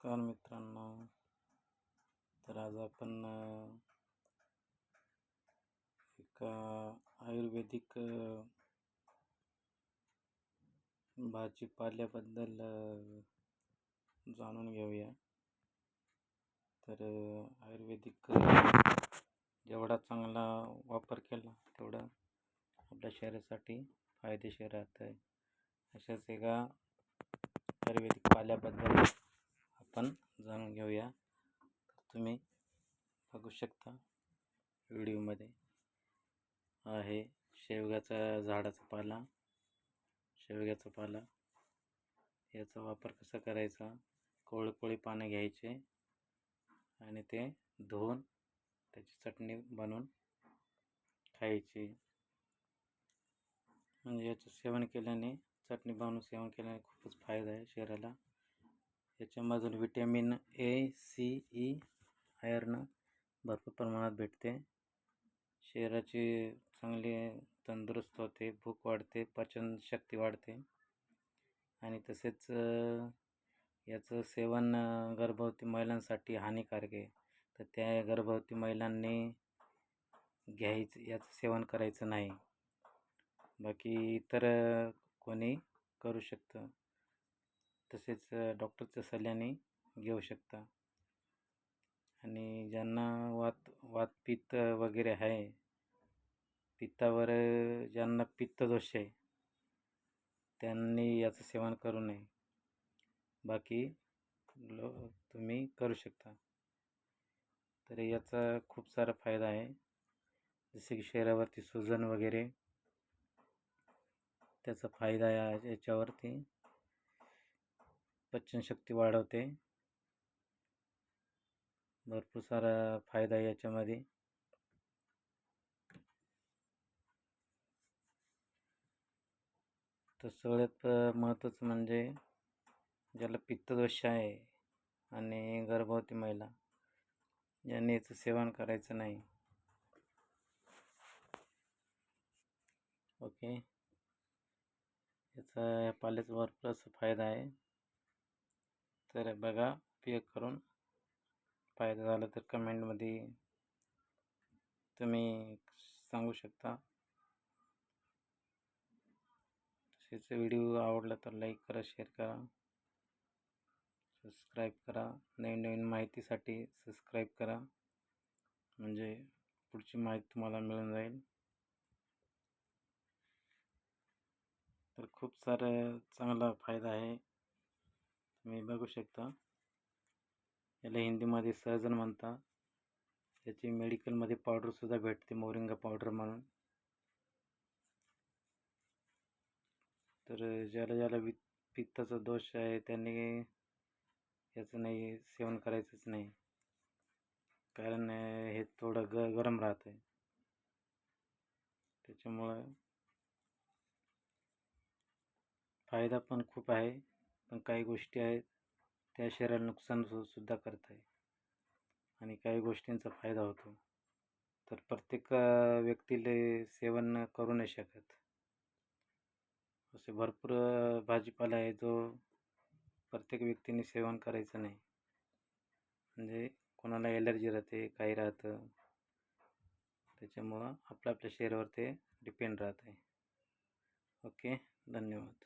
नमस्कार मित्रांनो. तर आज आपण एका आयुर्वेदिक भाजीपाल्याबद्दल जाणून घेऊया. तर आयुर्वेदिक जेवढा चांगला वापर केला तेवढा आपल्या शरीरासाठी फायदेशीर राहत आहे. अशाच एका आयुर्वेदिक पाल्याबद्दल आपण जाणून घेऊया. तुम्ही बघू शकता व्हिडिओमध्ये आहे शेवग्याचा झाडाचा पाला. शेवग्याचा पाला याचा वापर कसा करायचा, कोळी पानं घ्यायचे आणि ते धुवून त्याची चटणी बनवून खायची. म्हणजे याचं सेवन केल्याने, चटणी बनवून सेवन केल्याने खूपच फायदा आहे शरीराला. याच्यामधून vitamin A, C, E, iron भरपूर प्रमाणात भेटते. शरीराची चांगली तंदुरुस्त होते, भूक वाढते, पचनशक्ती वाढते आणि तसेच याचं सेवन गर्भवती महिलांसाठी हानिकारक आहे. तर त्या गर्भवती महिलांनी याचं सेवन करायचं नाही. बाकी इतर कोणी करू शकतं. तसेच डॉक्टरच्या सल्ल्याने घेऊ शकता. आणि ज्यांना वातपित्त वगैरे आहे, पित्तावर ज्यांना पित्तदोष आहे त्यांनी याचं सेवन करू नये. बाकी तुम्ही करू शकता. तर याचा खूप सारा फायदा आहे. जसे की शरीरावरती सुजन वगैरे त्याचा फायदा याच्यावरती पचनशक्ती वाढवते. भरपूर सारा फायदा आहे याच्यामध्ये. तर सगळ्यात महत्त्वाचं म्हणजे ज्याला पित्तदोष आहे आणि गर्भवती महिला यांनी याचं सेवन करायचं नाही. ओके. याचा पाल्याचा भरपूर असा फायदा आहे. तर बघा, उपयोग करून फायदा झाला तर कमेंटमध्ये तुम्ही सांगू शकता. तसेच व्हिडिओ आवडला तर लाईक करा, शेअर करा, सबस्क्राईब करा. नवीन माहितीसाठी सबस्क्राईब करा, म्हणजे पुढची माहिती तुम्हाला मिळून जाईल. तर खूप सारा चांगला फायदा आहे, तुम्ही बघू शकता. याला हिंदीमध्ये सहजन म्हणतात. त्याची मेडिकलमध्ये पावडरसुद्धा भेटते, मोरिंगा पावडर म्हणून. तर ज्याला पित्ताचा दोष आहे त्यांनी याचं नाही सेवन करायचंच नाही, कारण हे थोडं गरम राहतं आहे. त्याच्यामुळं फायदा पण खूप आहे, पण काही गोष्टी आहेत त्या शरीराला नुकसान सुद्धा करत आहे आणि काही गोष्टींचा फायदा होतो. तर प्रत्येक व्यक्तीला सेवन करू नाही शकत. असे भरपूर भाजीपाला आहे जो प्रत्येक व्यक्तीने सेवन करायचं नाही. म्हणजे कोणाला ॲलर्जी राहते, काही राहतं. त्याच्यामुळं आपल्या शरीरावर ते डिपेंड राहत आहे. ओके, धन्यवाद.